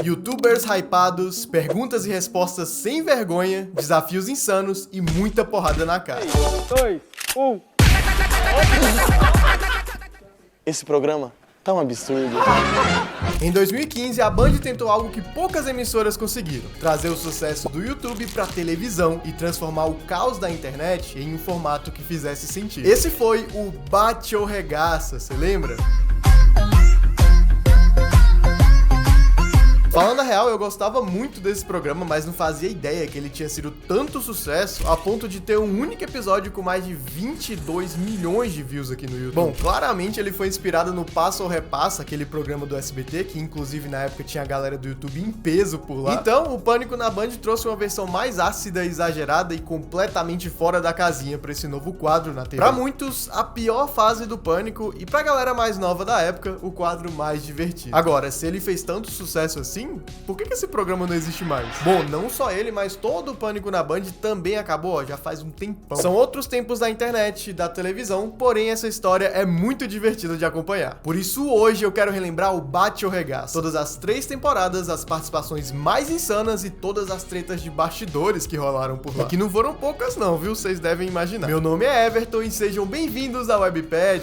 YouTubers hypados, perguntas e respostas sem vergonha, desafios insanos e muita porrada na cara. 3, 2, 1. Esse programa tá um absurdo. Em 2015, a Band tentou algo que poucas emissoras conseguiram: trazer o sucesso do YouTube pra televisão e transformar o caos da internet em um formato que fizesse sentido. Esse foi o Bate ou Regaça, você lembra? Falando a real, eu gostava muito desse programa, mas não fazia ideia que ele tinha sido tanto sucesso a ponto de ter um único episódio com mais de 22 milhões de views aqui no YouTube. Bom, claramente ele foi inspirado no Passa ou Repassa, aquele programa do SBT, que inclusive na época tinha a galera do YouTube em peso por lá. Então, o Pânico na Band trouxe uma versão mais ácida, exagerada e completamente fora da casinha pra esse novo quadro na TV. Pra muitos, a pior fase do Pânico, e pra galera mais nova da época, o quadro mais divertido. Agora, se ele fez tanto sucesso assim, por que esse programa não existe mais? Bom, não só ele, mas todo o Pânico na Band também acabou, já faz um tempão. São outros tempos da internet, da televisão, porém essa história é muito divertida de acompanhar. Por isso hoje eu quero relembrar o Bate ou Regaça. Todas as 3 temporadas, as participações mais insanas e todas as tretas de bastidores que rolaram por lá. Que não foram poucas não, viu? Vocês devem imaginar. Meu nome é Everton e sejam bem-vindos à Webpedia.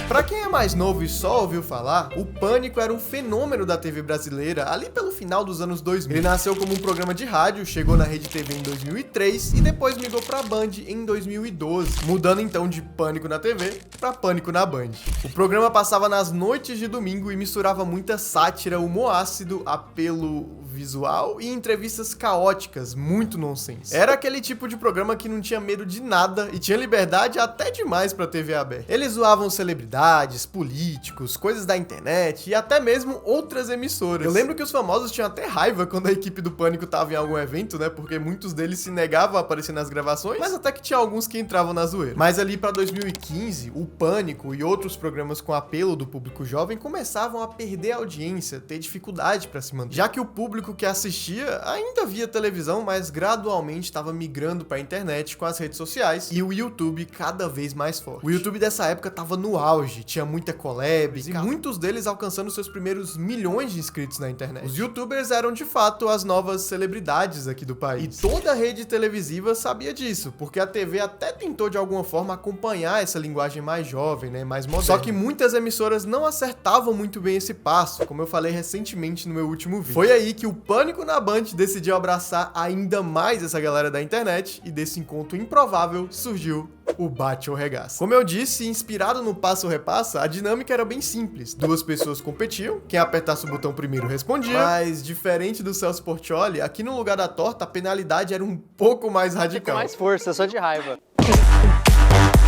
Pra quem é mais novo e só ouviu falar, o Pânico era um fenômeno da TV brasileira ali pelo final dos anos 2000. Ele nasceu como um programa de rádio, chegou na Rede TV em 2003 e depois migrou pra Band em 2012, mudando então de Pânico na TV pra Pânico na Band. O programa passava nas noites de domingo e misturava muita sátira, humor ácido, apelo visual e entrevistas caóticas, muito nonsense. Era aquele tipo de programa que não tinha medo de nada e tinha liberdade até demais pra TV aberta. Eles zoavam celebridades, políticos, coisas da internet e até mesmo outras emissoras. Eu lembro que os famosos tinham até raiva quando a equipe do Pânico tava em algum evento, né? Porque muitos deles se negavam a aparecer nas gravações, mas até que tinha alguns que entravam na zoeira. Mas ali pra 2015, o Pânico e outros programas com apelo do público jovem começavam a perder a audiência, ter dificuldade pra se manter. Já que o público que assistia ainda via televisão, mas gradualmente estava migrando pra internet com as redes sociais e o YouTube cada vez mais forte. O YouTube dessa época tava no auge, tinha muita collab e muitos deles alcançando seus primeiros milhões de inscritos na internet. Os YouTubers eram de fato as novas celebridades aqui do país. E toda a rede televisiva sabia disso, porque a TV até tentou de alguma forma acompanhar essa linguagem mais jovem, né, mais moderna. Só que muitas emissoras não acertavam muito bem esse passo, como eu falei recentemente no meu último vídeo. Foi aí que o Pânico na Band decidiu abraçar ainda mais essa galera da internet e desse encontro improvável surgiu o Bate ou Regaça. Como eu disse, inspirado no Passa ou Repassa, a dinâmica era bem simples. 2 pessoas competiam, quem apertasse o botão primeiro respondia, mas diferente do Celso Portiolli, aqui no lugar da torta a penalidade era um pouco mais radical. Com mais força, só de raiva.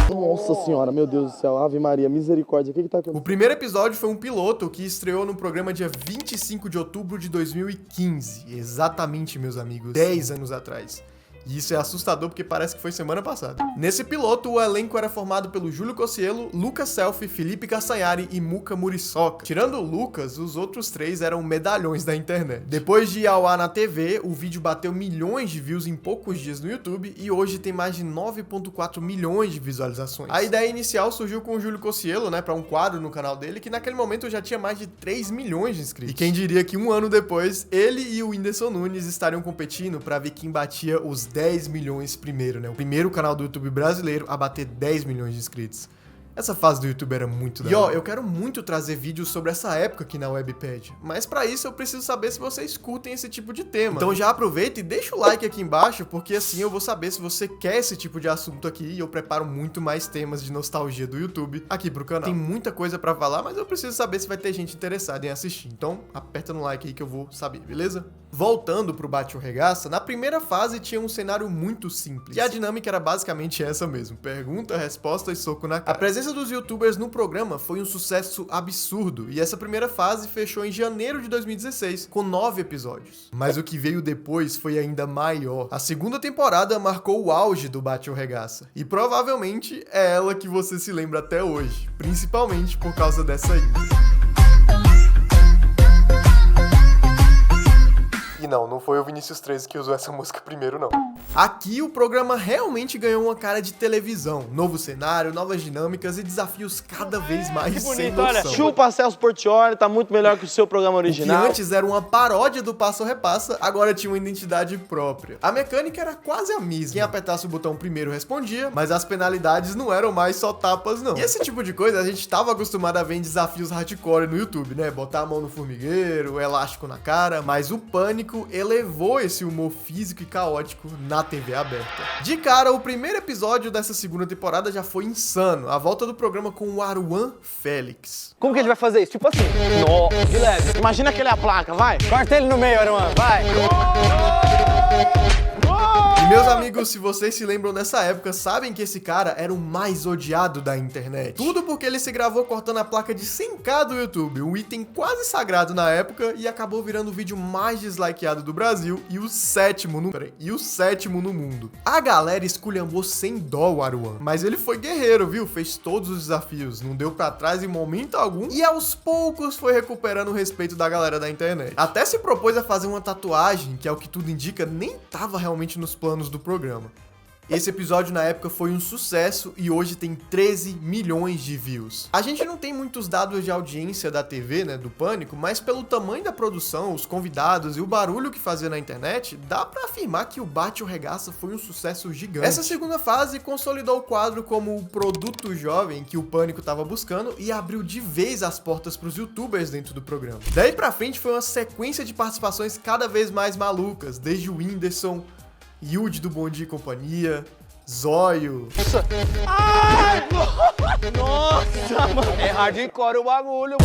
Nossa senhora, meu Deus do céu, Ave Maria, misericórdia, o que tá acontecendo? O primeiro episódio foi um piloto que estreou no programa dia 25 de outubro de 2015. Exatamente, meus amigos, 10 anos atrás. E isso é assustador porque parece que foi semana passada. Nesse piloto, o elenco era formado pelo Júlio Cocielo, Lucas Selfie, Felipe Castanhari e Muca Muriçoca. Tirando o Lucas, os outros 3 eram medalhões da internet. Depois de ir ao ar na TV, o vídeo bateu milhões de views em poucos dias no YouTube e hoje tem mais de 9,4 milhões de visualizações. A ideia inicial surgiu com o Júlio Cocielo, né, para um quadro no canal dele que naquele momento já tinha mais de 3 milhões de inscritos. E quem diria que um ano depois, ele e o Whindersson Nunes estariam competindo para ver quem batia os 10 milhões primeiro, né? O primeiro canal do YouTube brasileiro a bater 10 milhões de inscritos. Essa fase do YouTube era muito da hora. E ó, eu quero muito trazer vídeos sobre essa época aqui na Webpedia, mas pra isso eu preciso saber se vocês curtem esse tipo de tema. Então já aproveita e deixa o like aqui embaixo, porque assim eu vou saber se você quer esse tipo de assunto aqui e eu preparo muito mais temas de nostalgia do YouTube aqui pro canal. Tem muita coisa pra falar, mas eu preciso saber se vai ter gente interessada em assistir. Então aperta no like aí que eu vou saber, beleza? Voltando pro Bate ou Regaça, na primeira fase tinha um cenário muito simples. E a dinâmica era basicamente essa mesmo: pergunta, resposta e soco na cara. A presença dos youtubers no programa foi um sucesso absurdo, e essa primeira fase fechou em janeiro de 2016, com 9 episódios. Mas o que veio depois foi ainda maior. A segunda temporada marcou o auge do Bate ou Regaça, e provavelmente é ela que você se lembra até hoje, principalmente por causa dessa intro. E não foi o Vinícius 13 que usou essa música primeiro, não. Aqui o programa realmente ganhou uma cara de televisão. Novo cenário, novas dinâmicas e desafios cada vez mais sem noção. Chupa Celso Portiolli, tá muito melhor que o seu programa O que original. antes era uma paródia do Passo Repassa, agora tinha uma identidade própria. A mecânica era quase a mesma. Quem apertasse o botão primeiro respondia, mas as penalidades não eram mais só tapas, não. E esse tipo de coisa a gente tava acostumado a ver em desafios hardcore no YouTube, né? Botar a mão no formigueiro, elástico na cara, mas o Pânico elevou esse humor físico e caótico na TV aberta. De cara, o primeiro episódio dessa segunda temporada já foi insano. A volta do programa com o Aruan Félix. Como que ele vai fazer isso? Tipo assim. Nossa, de leve. Imagina que ele é a placa, vai. Corta ele no meio, Aruan. Vai. E meus amigos, se vocês se lembram dessa época, sabem que esse cara era o mais odiado da internet. Tudo porque ele se gravou cortando a placa de 100k do YouTube, um item quase sagrado na época, e acabou virando o vídeo mais dislikeado do Brasil e o sétimo no mundo. A galera esculhambou sem dó o Aruan, mas ele foi guerreiro, viu? Fez todos os desafios, não deu pra trás em momento algum e aos poucos foi recuperando o respeito da galera da internet. Até se propôs a fazer uma tatuagem, que é o que tudo indica, nem tava realmente nos planos do programa. Esse episódio na época foi um sucesso e hoje tem 13 milhões de views. A gente não tem muitos dados de audiência da TV, né, do Pânico, mas pelo tamanho da produção, os convidados e o barulho que fazia na internet, dá pra afirmar que o Bate ou Regaça foi um sucesso gigante. Essa segunda fase consolidou o quadro como o produto jovem que o Pânico tava buscando e abriu de vez as portas pros youtubers dentro do programa. Daí pra frente foi uma sequência de participações cada vez mais malucas, desde o Whindersson, Yudi do Bom Dia e Companhia, Zóio. Ai, nossa, mano. É hardcore o bagulho.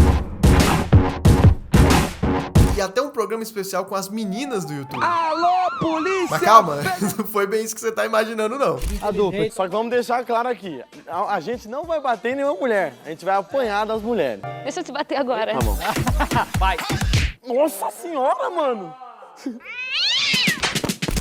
E até um programa especial com as meninas do YouTube. Alô, polícia! Mas calma, não foi bem isso que você tá imaginando, não. A dupla. Só que vamos deixar claro aqui, a gente não vai bater em nenhuma mulher, a gente vai apanhar das mulheres. Deixa eu te bater agora. Tá bom. Vai. Nossa senhora, mano!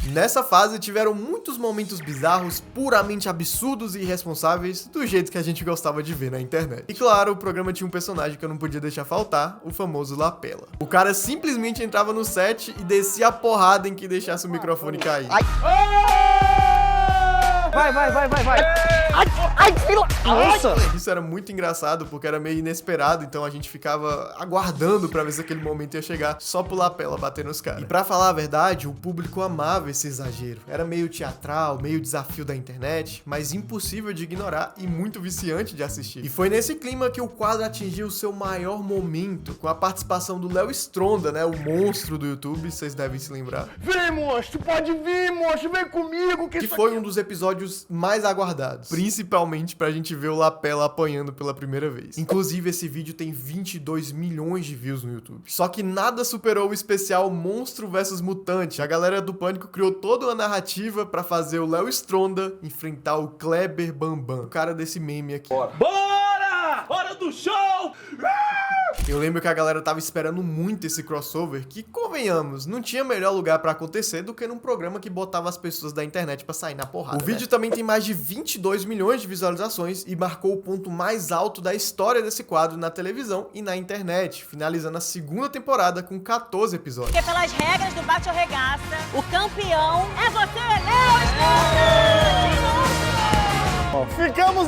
Nessa fase tiveram muitos momentos bizarros, puramente absurdos e irresponsáveis, do jeito que a gente gostava de ver na internet. E claro, o programa tinha um personagem que eu não podia deixar faltar, o famoso Lapela. O cara simplesmente entrava no set e descia a porrada em que deixasse o microfone cair. Vai. Ai, fila. Nossa. Isso era muito engraçado porque era meio inesperado, então a gente ficava aguardando pra ver se aquele momento ia chegar só pro Lapela bater nos caras. E pra falar a verdade, o público amava esse exagero. Era meio teatral, meio desafio da internet, mas impossível de ignorar e muito viciante de assistir. E foi nesse clima que o quadro atingiu o seu maior momento, com a participação do Léo Stronda, né, o monstro do YouTube, vocês devem se lembrar. Vem, monstro, pode vir, monstro, vem comigo Que foi um dos episódios mais aguardados, principalmente pra gente ver o Lapela apanhando pela primeira vez. Inclusive, esse vídeo tem 22 milhões de views no YouTube. Só que nada superou o especial Monstro vs Mutante. A galera do Pânico criou toda uma narrativa pra fazer o Léo Stronda enfrentar o Kleber Bambam, o cara desse meme aqui. Bora! Hora do show! Eu lembro que a galera tava esperando muito esse crossover, que, convenhamos, não tinha melhor lugar pra acontecer do que num programa que botava as pessoas da internet pra sair na porrada. O vídeo também tem mais de 22 milhões de visualizações e marcou o ponto mais alto da história desse quadro na televisão e na internet, finalizando a segunda temporada com 14 episódios. Porque pelas regras do Bate ou Regaça, o campeão é você, Léo Stronda! Ficamos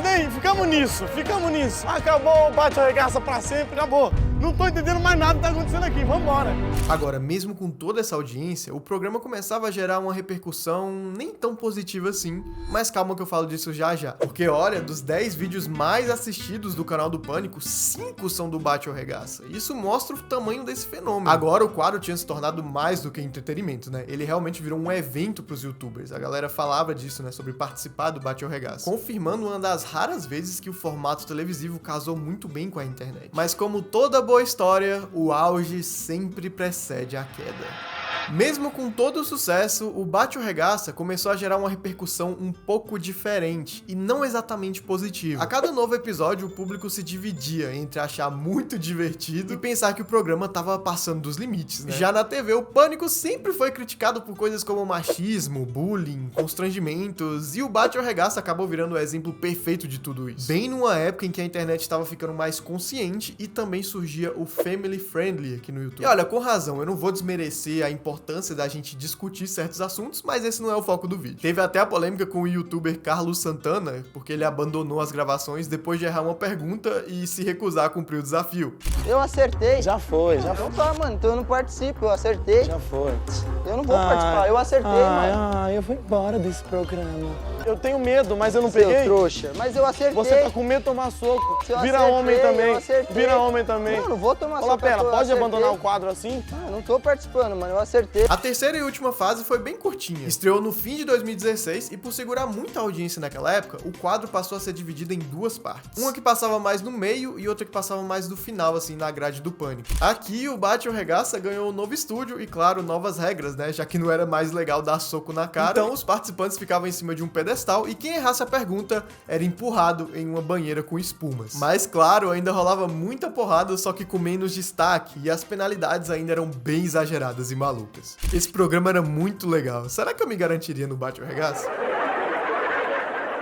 nisso. Acabou o Bate ou Regaça pra sempre, acabou. Não tô entendendo mais nada que tá acontecendo aqui, vambora. Agora, mesmo com toda essa audiência, o programa começava a gerar uma repercussão nem tão positiva assim, mas calma que eu falo disso já já. Porque olha, dos 10 vídeos mais assistidos do canal do Pânico, 5 são do Bate ou Regaça. Isso mostra o tamanho desse fenômeno. Agora o quadro tinha se tornado mais do que entretenimento, né? Ele realmente virou um evento pros youtubers. A galera falava disso, né? Sobre participar do Bate ou Regaça. Confirmando uma das raras vezes que o formato televisivo casou muito bem com a internet. Mas como toda boa história, o auge sempre precede a queda. Mesmo com todo o sucesso, o Bate ou Regaça começou a gerar uma repercussão um pouco diferente e não exatamente positiva. A cada novo episódio, o público se dividia entre achar muito divertido e pensar que o programa tava passando dos limites, né? Já na TV, o Pânico sempre foi criticado por coisas como machismo, bullying, constrangimentos, e o Bate ou Regaça acabou virando o exemplo perfeito de tudo isso. Bem numa época em que a internet estava ficando mais consciente e também surgia o Family Friendly aqui no YouTube. E olha, com razão, eu não vou desmerecer a importância importância da gente discutir certos assuntos, mas esse não é o foco do vídeo. Teve até a polêmica com o youtuber Carlos Santana, porque ele abandonou as gravações depois de errar uma pergunta e se recusar a cumprir o desafio. Eu acertei. Já foi. Então tá, mano, então eu não participo, eu acertei. Já foi. Eu não vou participar, eu acertei, mano. Eu vou embora desse programa. Eu tenho medo, mas eu não Seu peguei. trouxa, mas eu acertei. Você tá com medo de tomar soco. Se eu Vira acertei, homem também. eu acertei. Vira homem também. Não vou tomar Fala, soco. pera, eu pode acertei. abandonar o quadro assim? Eu não tô participando, mano, eu acertei. A terceira e última fase foi bem curtinha. Estreou no fim de 2016 e por segurar muita audiência naquela época, o quadro passou a ser dividido em duas partes. Uma que passava mais no meio e outra que passava mais no final, assim, na grade do Pânico. Aqui, o Bate ou Regaça ganhou um novo estúdio e, claro, novas regras, né? Já que não era mais legal dar soco na cara. Então, os participantes ficavam em cima de um pedestal e quem errasse a pergunta era empurrado em uma banheira com espumas. Mas, claro, ainda rolava muita porrada, só que com menos destaque, e as penalidades ainda eram bem exageradas e malucas. Esse programa era muito legal. Será que eu me garantiria no Bate ou Regaça?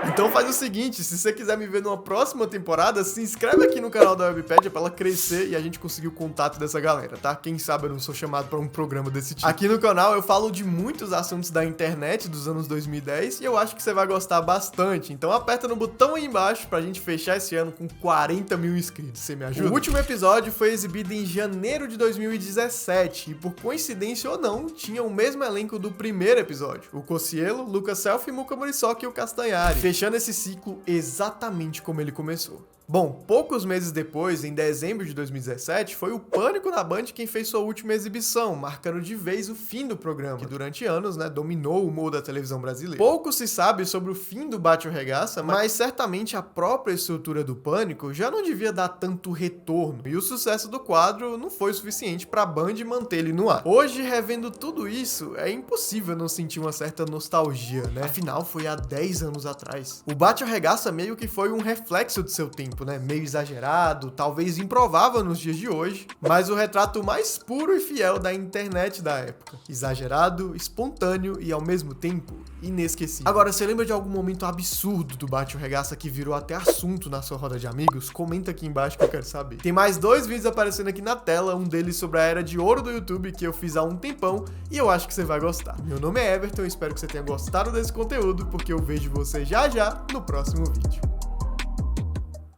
Então faz o seguinte, se você quiser me ver numa próxima temporada, se inscreve aqui no canal da Webpedia pra ela crescer e a gente conseguir o contato dessa galera, tá? Quem sabe eu não sou chamado pra um programa desse tipo. Aqui no canal eu falo de muitos assuntos da internet dos anos 2010 e eu acho que você vai gostar bastante. Então aperta no botão aí embaixo pra gente fechar esse ano com 40 mil inscritos. Você me ajuda? O último episódio foi exibido em janeiro de 2017 e por coincidência ou não, tinha o mesmo elenco do primeiro episódio. O Cocielo, Lucas Selfie, Muca Muriçoca e o Castanhari. Fechando esse ciclo exatamente como ele começou. Bom, poucos meses depois, em dezembro de 2017, foi o Pânico na Band quem fez sua última exibição, marcando de vez o fim do programa, que durante anos, né, dominou o humor da televisão brasileira. Pouco se sabe sobre o fim do Bate ou Regaça, mas certamente a própria estrutura do Pânico já não devia dar tanto retorno, e o sucesso do quadro não foi suficiente pra Band manter ele no ar. Hoje, revendo tudo isso, é impossível não sentir uma certa nostalgia, né? Afinal, foi há 10 anos atrás. O Bate ou Regaça meio que foi um reflexo do seu tempo, né? Meio exagerado, talvez improvável nos dias de hoje, mas o retrato mais puro e fiel da internet da época. Exagerado, espontâneo e ao mesmo tempo inesquecível. Agora, você lembra de algum momento absurdo do Bate ou Regaça que virou até assunto na sua roda de amigos? Comenta aqui embaixo que eu quero saber. Tem mais 2 vídeos aparecendo aqui na tela, um deles sobre a era de ouro do YouTube que eu fiz há um tempão e eu acho que você vai gostar. Meu nome é Everton, espero que você tenha gostado desse conteúdo porque eu vejo você já no próximo vídeo.